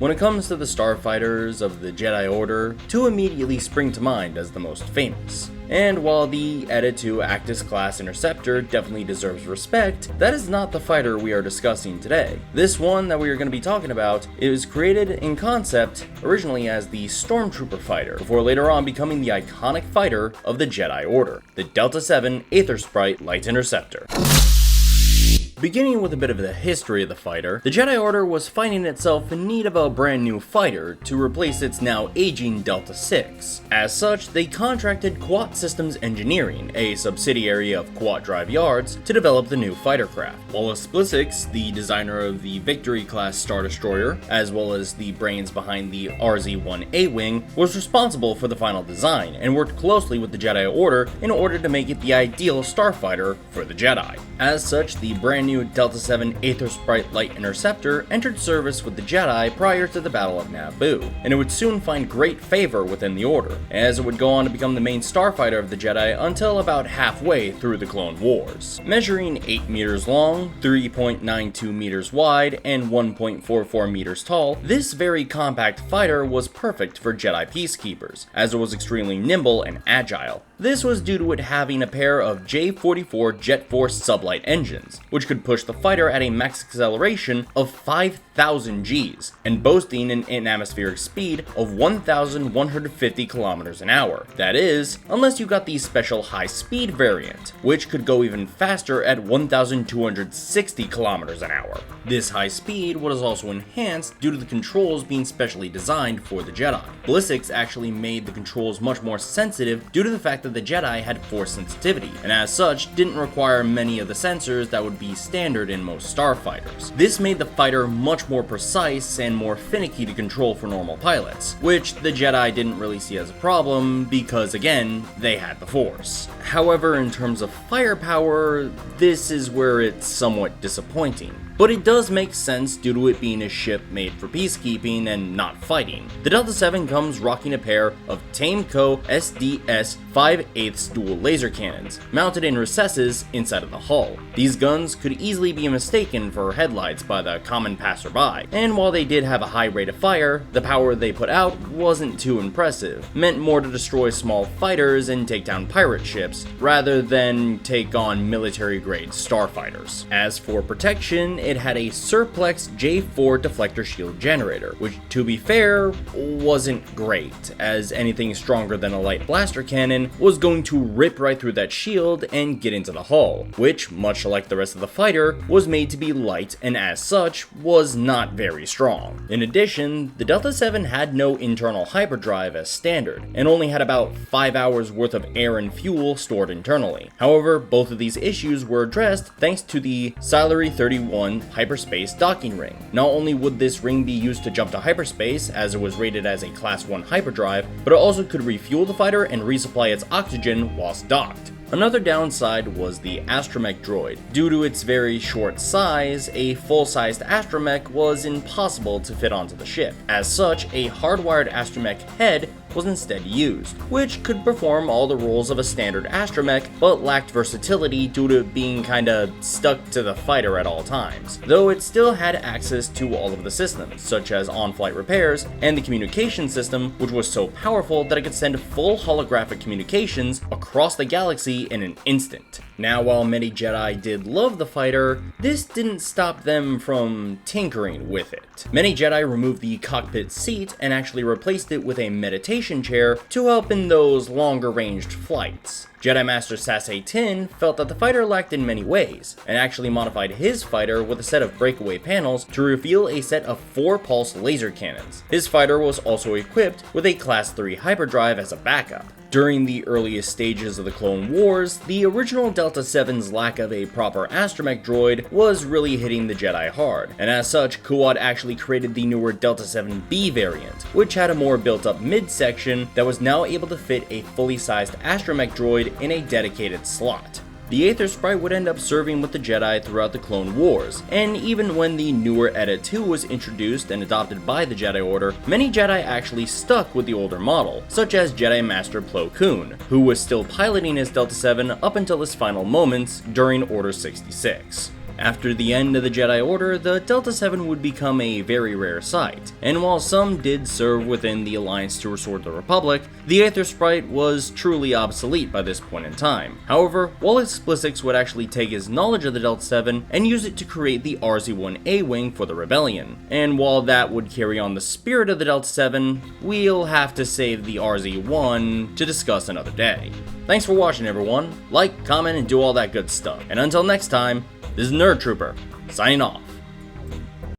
When it comes to the starfighters of the Jedi Order, two immediately spring to mind as the most famous. And while the Eta II Actis class interceptor definitely deserves respect, that is not the fighter we are discussing today. This one that we are going to be talking about is created in concept originally as the Stormtrooper fighter, before later on becoming the iconic fighter of the Jedi Order, the Delta-7 Aethersrpite Light Interceptor. Beginning with a bit of the history of the fighter, the Jedi Order was finding itself in need of a brand new fighter to replace its now aging Delta-6. As such, they contracted Quat Systems Engineering, a subsidiary of Quat Drive Yards, to develop the new fighter craft. Wallace Blissix, the designer of the Victory-class Star Destroyer, as well as the brains behind the RZ-1 A-Wing, was responsible for the final design and worked closely with the Jedi Order in order to make it the ideal starfighter for the Jedi. As such, the brand new Delta-7 Aethersrpite Light Interceptor entered service with the Jedi prior to the Battle of Naboo, and it would soon find great favor within the Order, as it would go on to become the main starfighter of the Jedi until about halfway through the Clone Wars. Measuring 8 meters long, 3.92 meters wide, and 1.44 meters tall, this very compact fighter was perfect for Jedi peacekeepers, as it was extremely nimble and agile. This was due to it having a pair of J-44 Jet Force sublight engines, which could push the fighter at a max acceleration of 5,000 Gs, and boasting an atmospheric speed of 1,150 kilometers an hour. That is, unless you got the special high-speed variant, which could go even faster at 1,260 kilometers an hour. This high speed was also enhanced due to the controls being specially designed for the Jedi. Blissix actually made the controls much more sensitive due to the fact that the Jedi had force sensitivity, and as such didn't require many of the sensors that would be standard in most starfighters. This made the fighter much more precise and more finicky to control for normal pilots, which the Jedi didn't really see as a problem because, again, they had the force. However, in terms of firepower, this is where it's somewhat disappointing. But it does make sense due to it being a ship made for peacekeeping and not fighting. The Delta-7 comes rocking a pair of Tameco SDS 5/8 dual laser cannons, mounted in recesses inside of the hull. These guns could easily be mistaken for headlights by the common passerby, and while they did have a high rate of fire, the power they put out wasn't too impressive, meant more to destroy small fighters and take down pirate ships, rather than take on military-grade starfighters. As for protection, it had a Surplex J4 deflector shield generator, which, to be fair, wasn't great, as anything stronger than a light blaster cannon was going to rip right through that shield and get into the hull, which, much like the rest of the fighter, was made to be light and as such was not very strong. In addition, the Delta-7 had no internal hyperdrive as standard, and only had about 5 hours worth of air and fuel stored internally. However, both of these issues were addressed thanks to the Celery 31 hyperspace docking ring. Not only would this ring be used to jump to hyperspace, as it was rated as a Class 1 hyperdrive, but it also could refuel the fighter and resupply its oxygen whilst docked. Another downside was the astromech droid. Due to its very short size, a full-sized astromech was impossible to fit onto the ship. As such, a hardwired astromech head was instead used, which could perform all the roles of a standard astromech, but lacked versatility due to being kinda stuck to the fighter at all times, though it still had access to all of the systems, such as on-flight repairs, and the communication system, which was so powerful that it could send full holographic communications across the galaxy in an instant. Now, while many Jedi did love the fighter, this didn't stop them from tinkering with it. Many Jedi removed the cockpit seat and actually replaced it with a meditation chair to help in those longer-ranged flights. Jedi Master Saesee Tiin felt that the fighter lacked in many ways, and actually modified his fighter with a set of breakaway panels to reveal a set of 4-pulse laser cannons. His fighter was also equipped with a Class 3 hyperdrive as a backup. During the earliest stages of the Clone Wars, the original Delta-7's lack of a proper astromech droid was really hitting the Jedi hard, and as such, Kuat actually created the newer Delta-7B variant, which had a more built-up midsection that was now able to fit a fully sized astromech droid in a dedicated slot. The Aethersrpite would end up serving with the Jedi throughout the Clone Wars, and even when the newer Eta II was introduced and adopted by the Jedi Order, many Jedi actually stuck with the older model, such as Jedi Master Plo Koon, who was still piloting his Delta-7 up until his final moments during Order 66. After the end of the Jedi Order, the Delta-7 would become a very rare sight, and while some did serve within the Alliance to restore the Republic, the Aethersrpite was truly obsolete by this point in time. However, Wallace Splissix would actually take his knowledge of the Delta-7 and use it to create the RZ-1A wing for the Rebellion, and while that would carry on the spirit of the Delta-7, we'll have to save the RZ-1 to discuss another day. Thanks for watching, everyone. Like, comment, and do all that good stuff. And until next time, this is Nerd Trooper, signing off.